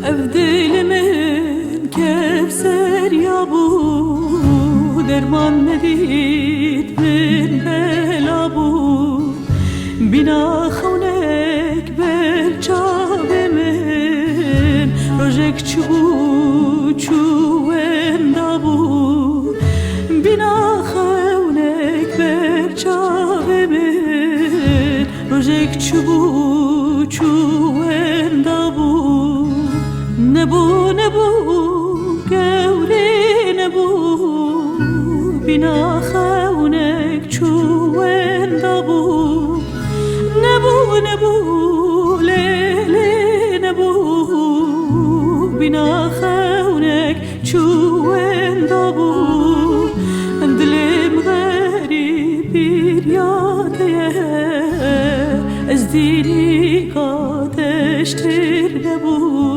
Ev dilimin kevser ya bu, derman nedir min bela bu. Bina xawnek bel çavemin, rojek çubu çuven bu. Bina xawnek bel çavemin, rojek çubu çuven bu. Ne bu ne bu gevri ne bu, bina xawnek çuven bu. Ne bu ne bu leyli ne bu, bina xawnek çuven bu. Dilim garip bir yadeye, ez dili ateştir ne bu.